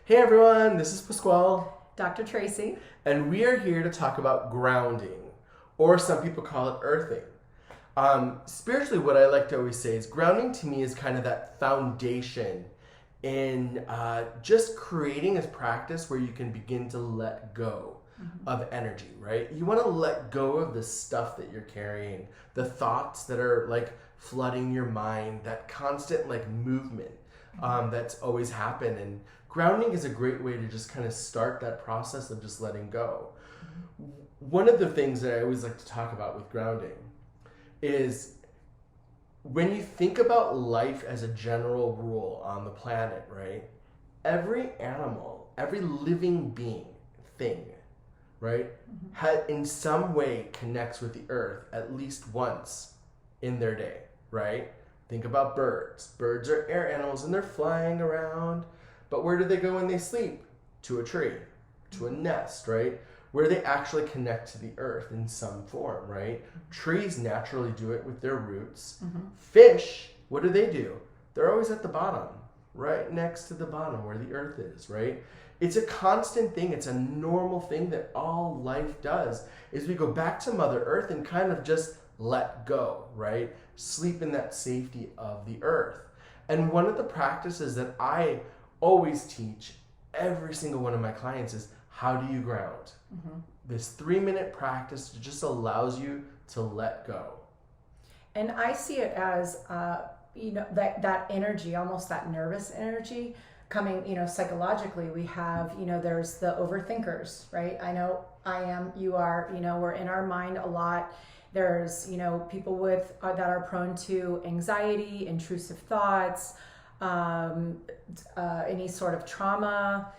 Hey everyone, this is Pasquale, Dr. Tracy. and we are here to talk about grounding, or some people call it earthing. Spiritually, what I like to always say is grounding to me is kind of that foundation in just creating a practice where you can begin to let go of energy, right? You want to let go of the stuff that you're carrying, the thoughts that are like flooding your mind, that constant like movement that's always happened. And grounding is a great way to just kind of start that process of just letting go. One of the things that I always like to talk about with grounding is when you think about life as a general rule on the planet, right? Every animal, every living thing, right, in some way connects with the earth at least once in their day, right? Think about birds. Birds are air animals and they're flying around. But where do they go when they sleep? To a tree, to a nest, right? Where they actually connect to the earth in some form, right? Trees naturally do it with their roots. Fish, what do? They're always at the bottom, right next to the bottom where the earth is, right? It's a constant thing. It's a normal thing that all life does is we go back to Mother Earth and kind of just let go, right? Sleep in that safety of the earth. And one of the practices that I always teach every single one of my clients is how do you ground? This 3-minute practice just allows you to let go. And I see it as, that energy, almost that nervous energy coming, psychologically. We have, there's the overthinkers, right? I know I am, you are, we're in our mind a lot. There's, people with that are prone to anxiety, intrusive thoughts, any sort of trauma,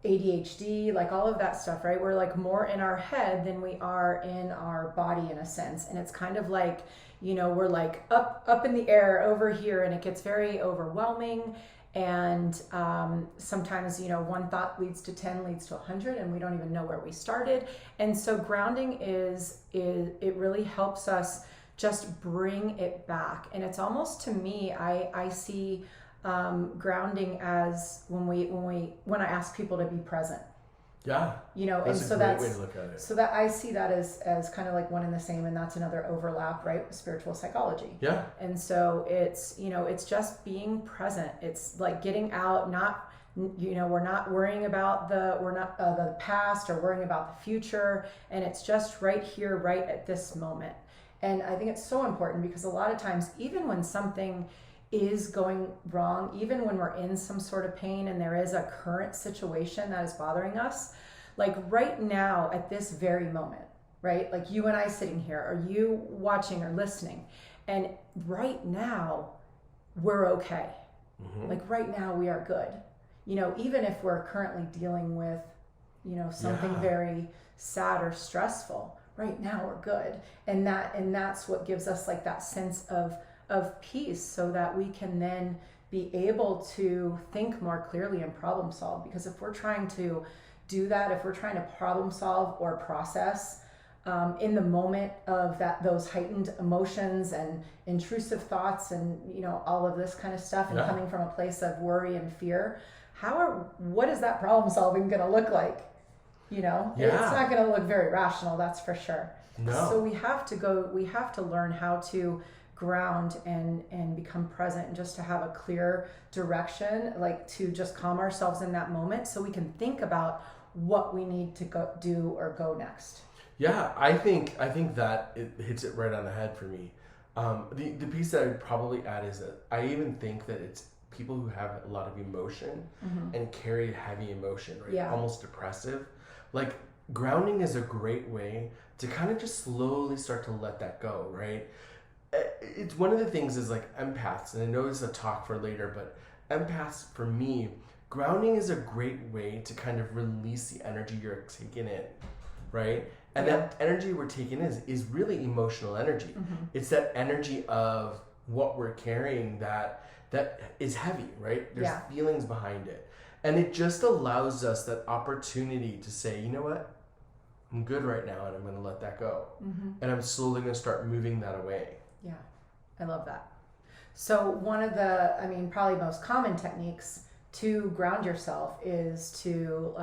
ADHD, like all of that stuff, right? We're like more in our head than we are in our body in a sense. And it's kind of like, we're like up in the air over here, and it gets very overwhelming. And sometimes, one thought leads to 10, leads to 100, and we don't even know where we started. And so grounding it really helps us just bring it back. And it's almost, to me, I see grounding as when I ask people to be present. Yeah. That's a great way to look at it. So that I see that as kind of like one and the same, and that's another overlap, right, with spiritual psychology. Yeah. And so it's, it's just being present. It's like getting out, not, we're not worrying about the past or worrying about the future, and it's just right here, right at this moment. And I think it's so important because a lot of times, even when something is going wrong, even when we're in some sort of pain and there is a current situation that is bothering us, like right now at this very moment, right? Like you and I sitting here, or you watching or listening, and right now we're okay. Like right now we are good. Even if we're currently dealing with, something very sad or stressful, right now we're good. And that's what gives us like that sense of peace, so that we can then be able to think more clearly and problem solve. Because if we're trying to do that, if we're trying to problem solve or process in the moment of those heightened emotions and intrusive thoughts and all of this kind of stuff, and coming from a place of worry and fear, what is that problem solving going to look like? It's not going to look very rational, that's for sure. No. So we have to learn how to ground and become present, and just to have a clear direction, like to just calm ourselves in that moment so we can think about what we need to go do or go next. Yeah, I think that it hits it right on the head for me. The piece that I'd probably add is that I even think that it's people who have a lot of emotion and carry heavy emotion, right? Yeah. Almost depressive. Like grounding is a great way to kind of just slowly start to let that go, right? It's one of the things is like empaths, and I know this is a talk for later, but empaths, for me, grounding is a great way to kind of release the energy you're taking in, right? And that energy we're taking is really emotional energy. It's that energy of what we're carrying that is heavy, right? There's feelings behind it. And it just allows us that opportunity to say, you know what? I'm good right now, and I'm going to let that go. And I'm slowly going to start moving that away. Yeah, I love that. So one of the, probably most common techniques to ground yourself is to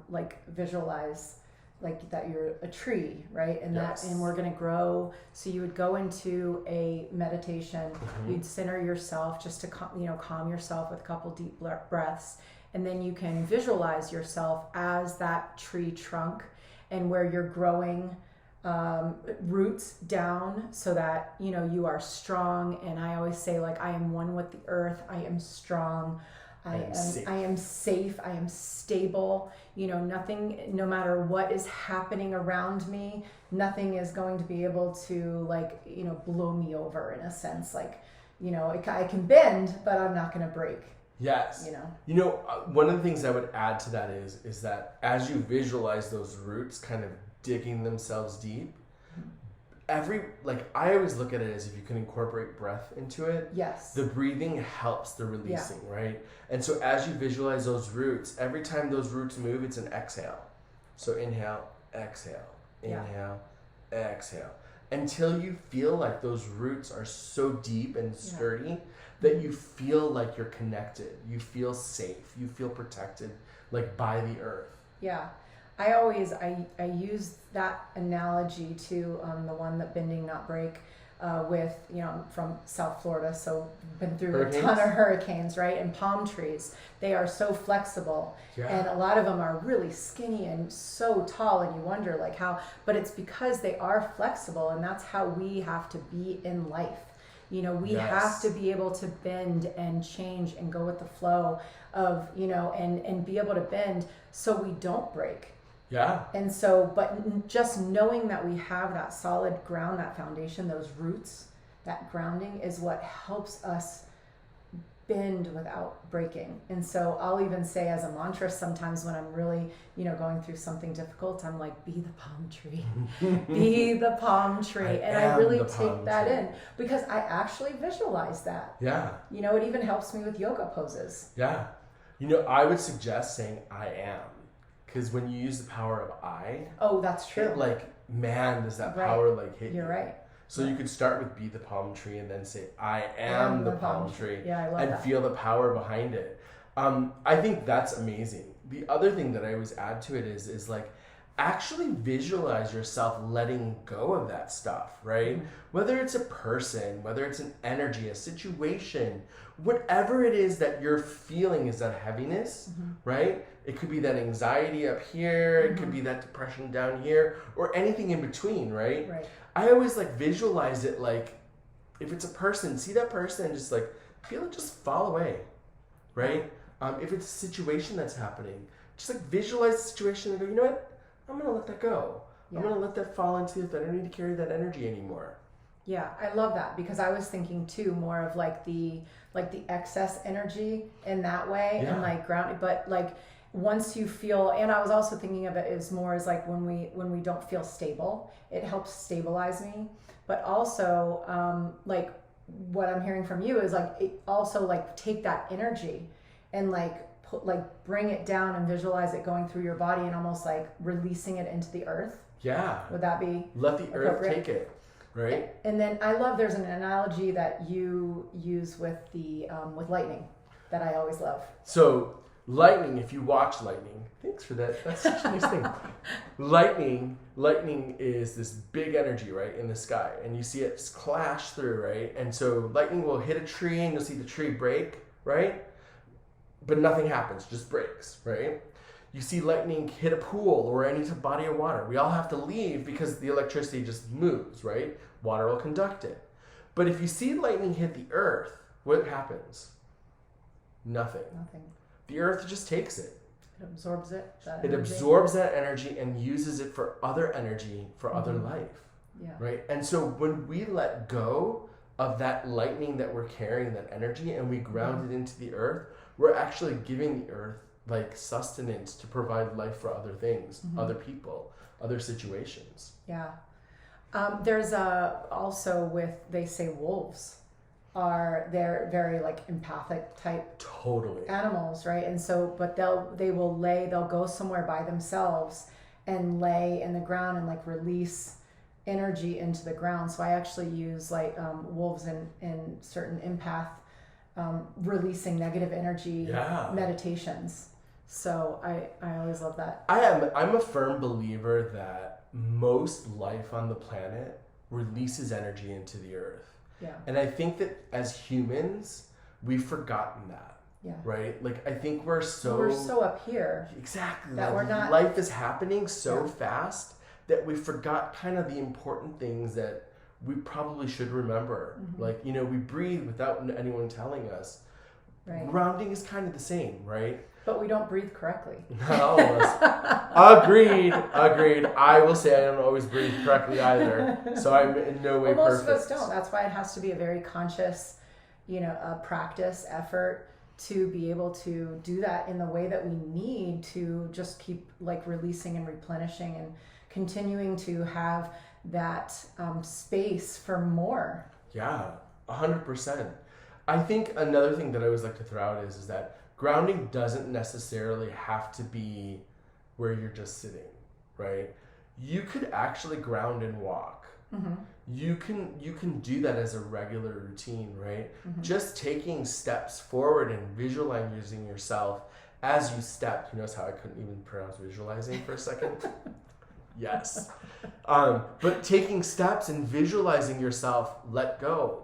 like visualize like that you're a tree, right? And Yes. and we're going to grow. So you would go into a meditation, you'd center yourself just to calm yourself with a couple deep breaths, and then you can visualize yourself as that tree trunk, and where you're growing roots down so that you are strong. And I always say, like, I am one with the earth, I am strong, I am safe, I am stable. Nothing, no matter what is happening around me, nothing is going to be able to blow me over, in a sense. Like, I can bend, but I'm not going to break. Yes. One of the things I would add to that is that as you visualize those roots kind of digging themselves deep, I always look at it as if you can incorporate breath into it. Yes. The breathing helps the releasing, right? And so as you visualize those roots, every time those roots move, it's an exhale. So inhale, exhale, inhale, exhale, until you feel like those roots are so deep and sturdy that you feel like you're connected. You feel safe. You feel protected, like by the earth. Yeah. I use that analogy to the one that Bending Not Break with, from South Florida, so been through a ton of hurricanes, right? And palm trees, they are so flexible, and a lot of them are really skinny and so tall, and you wonder like how, but it's because they are flexible, and that's how we have to be in life. We have to be able to bend and change and go with the flow of, and be able to bend so we don't break. Yeah. And so, but just knowing that we have that solid ground, that foundation, those roots, that grounding is what helps us bend without breaking. And so I'll even say as a mantra sometimes when I'm really, going through something difficult, I'm like, be the palm tree, be the palm tree. And I really take that in because I actually visualize that. Yeah. It even helps me with yoga poses. Yeah. I would suggest saying I am. Because when you use the power of I, oh, that's true. Does that power hit you? You're right. So you could start with be the palm tree and then say I am the palm tree. Yeah, I love and that. Feel the power behind it. I think that's amazing. The other thing that I always add to it is actually visualize yourself letting go of that stuff, right? Mm-hmm. Whether it's a person, whether it's an energy, a situation, whatever it is that you're feeling is that heaviness, right? It could be that anxiety up here, it could be that depression down here, or anything in between, right? Right. I always visualize it if it's a person, see that person and just feel it just fall away, right? If it's a situation that's happening, just visualize the situation and go, you know what? I'm going to let that go. Yeah. I'm going to let that fall into the earth. I don't need to carry that energy anymore. Yeah, I love that because I was thinking too more of the excess energy in that way and grounded, but once you feel, and I was also thinking of it as more as when we don't feel stable, it helps stabilize me. But also what I'm hearing from you is it also take that energy and bring it down and visualize it going through your body and almost releasing it into the earth. Yeah. Would that be let the earth take it, right? And then I love there's an analogy that you use with the with lightning that I always love. So lightning, if you watch lightning, thanks for that. That's such a nice thing. Lightning is this big energy, right, in the sky, and you see it clash through, right? And so lightning will hit a tree, and you'll see the tree break, right? But nothing happens, just breaks, right? You see lightning hit a pool or any body of water. We all have to leave because the electricity just moves, right? Water will conduct it. But if you see lightning hit the earth, what happens? Nothing. The earth just takes it. It absorbs it. It absorbs that energy and uses it for other energy, for other life. Yeah. Right? And so when we let go of that lightning that we're carrying, that energy, and we ground it into the earth, we're actually giving the earth sustenance to provide life for other things, other people, other situations. Yeah. There's also they say wolves they're very empathic type animals, right? And so, but they'll go somewhere by themselves and lay in the ground and release energy into the ground. So I actually use wolves in certain empath releasing negative energy Yeah. meditations. So I always love that. I'm a firm believer that most life on the planet releases energy into the earth. Yeah. And I think that as humans, we've forgotten that. Yeah. Right? Like, I think we're so up here. Exactly. That like, we're not. Life is happening so Yeah. fast that we forgot kind of the important things that we probably should remember. Mm-hmm. Like, we breathe without anyone telling us. Right. Grounding is kind of the same, right? But we don't breathe correctly. Not all of us. Agreed. I will say I don't always breathe correctly either. So I'm in no way Well, most perfect. of us don't. That's why it has to be a very conscious, practice, effort to be able to do that in the way that we need to just keep like releasing and replenishing and continuing to have that space for more. Yeah, 100%. I think another thing that I always like to throw out is that grounding doesn't necessarily have to be where you're just sitting, right? You could actually ground and walk. Mm-hmm. You can do that as a regular routine, right? Mm-hmm. Just taking steps forward and visualizing yourself as you step. You notice how I couldn't even pronounce visualizing for a second? Yes. But taking steps and visualizing yourself, let go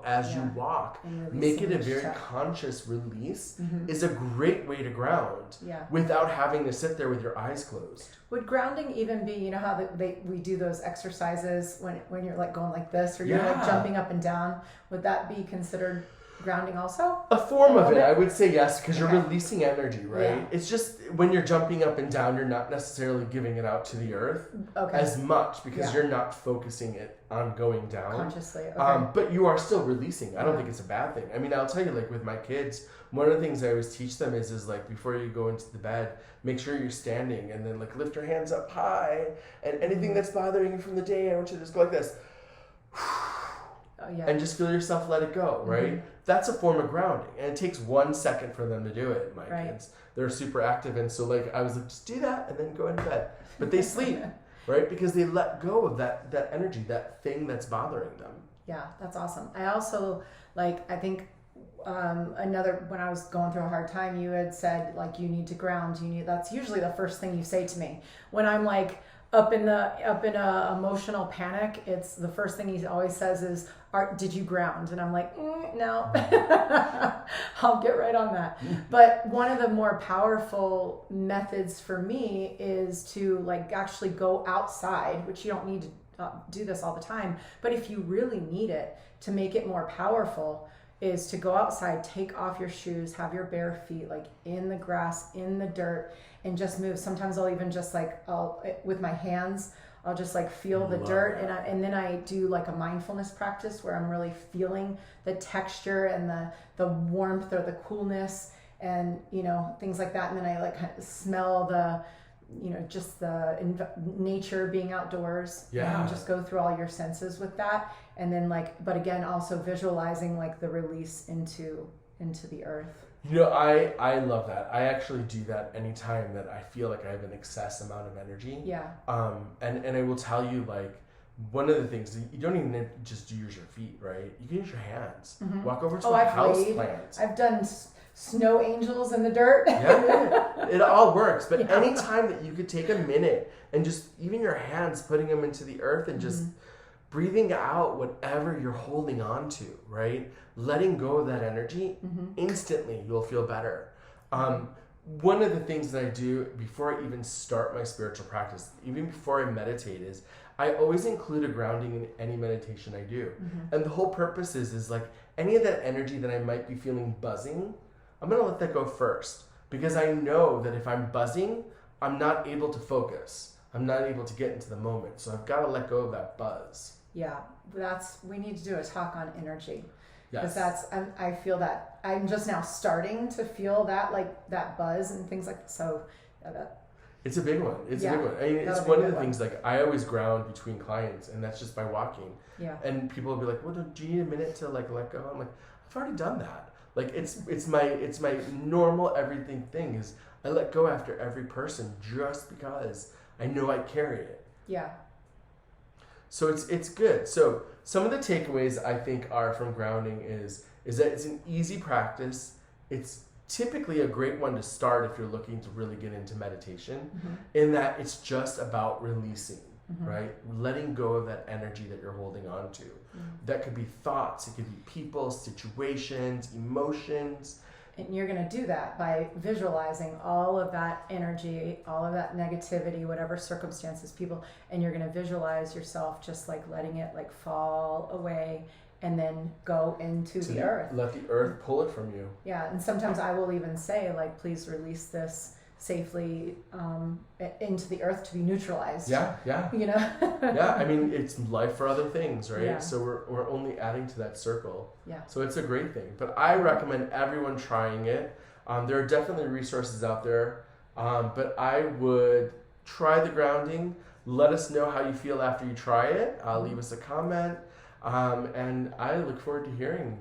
as you walk. Make it a very conscious release is a great way to ground without having to sit there with your eyes closed. Would grounding even be, how we do those exercises when you're like going like this or you're like jumping up and down? Would that be considered grounding also? A form of it, I would say yes, because you're releasing energy, right? Yeah. It's just when you're jumping up and down, you're not necessarily giving it out to the earth as much because you're not focusing it on going down consciously. Okay. But you are still releasing. I don't think it's a bad thing. I mean, I'll tell you, like with my kids, one of the things I always teach them is like before you go into the bed, make sure you're standing and then like lift your hands up high, and anything that's bothering you from the day, I want you to just go like this. And just feel yourself let it go, right? Mm-hmm. That's a form of grounding. And it takes 1 second for them to do it. My kids, they're super active. And so like I was like, just do that and then go into bed. But they sleep, right? Because they let go of that energy, that thing that's bothering them. Yeah, that's awesome. I also I think when I was going through a hard time, you had said like, you need to ground. That's usually the first thing you say to me when I'm like up in a emotional panic. It's the first thing he always says is, did you ground? And I'm like, no. I'll get right on that. But one of the more powerful methods for me is to like actually go outside, which you don't need to do this all the time, but if you really need it to make it more powerful, is to go outside, take off your shoes, have your bare feet like in the grass, in the dirt, and just move. Sometimes I'll even just with my hands, I'll just like feel the dirt, and then I do like a mindfulness practice where I'm really feeling the texture and the warmth or the coolness and things like that, and then I like kind of smell the just the nature, being outdoors, and just go through all your senses with that, and then but again also visualizing like the release into the earth. I love that. I actually do that anytime that I feel like I have an excess amount of energy. Yeah. And I will tell you, like, one of the things, you don't even just use your feet, right? You can use your hands. Mm-hmm. Walk over to a house plant. I've done snow angels in the dirt. Yeah. It all works. But anytime that you could take a minute and just, even your hands, putting them into the earth and just breathing out whatever you're holding on to, right? Letting go of that energy, instantly you'll feel better. One of the things that I do before I even start my spiritual practice, even before I meditate, is I always include a grounding in any meditation I do. And the whole purpose is like any of that energy that I might be feeling buzzing, I'm going to let that go first. Because I know that if I'm buzzing, I'm not able to focus. I'm not able to get into the moment. So I've got to let go of that buzz. Yeah, we need to do a talk on energy. Yes. Because I feel that I'm just now starting to feel that, like that buzz and things like that. So it's a big one. It's a big one. I mean, it's one of the things, like, I always ground between clients, and that's just by walking. Yeah. And people will be like, well, do you need a minute to like let go? I'm like, I've already done that. Like, it's my normal everything thing is I let go after every person just because I know I carry it. Yeah. So it's good. So some of the takeaways I think are from grounding is is that it's an easy practice. It's typically a great one to start if you're looking to really get into meditation, in that it's just about releasing, right? Letting go of that energy that you're holding on to. That could be thoughts, it could be people, situations, emotions. And you're going to do that by visualizing all of that energy, all of that negativity, whatever circumstances, people, and you're going to visualize yourself just like letting it like fall away and then go into the earth. Let the earth pull it from you. Yeah, and sometimes I will even say like, please release this safely into the earth to be neutralized. Yeah. You know? Yeah, I mean, it's life for other things, right? Yeah. So we're only adding to that circle. Yeah. So it's a great thing. But I recommend everyone trying it. There are definitely resources out there. But I would try the grounding. Let us know how you feel after you try it. Leave us a comment. And I look forward to hearing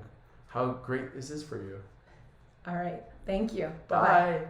how great this is for you. All right. Thank you. Bye. Bye-bye.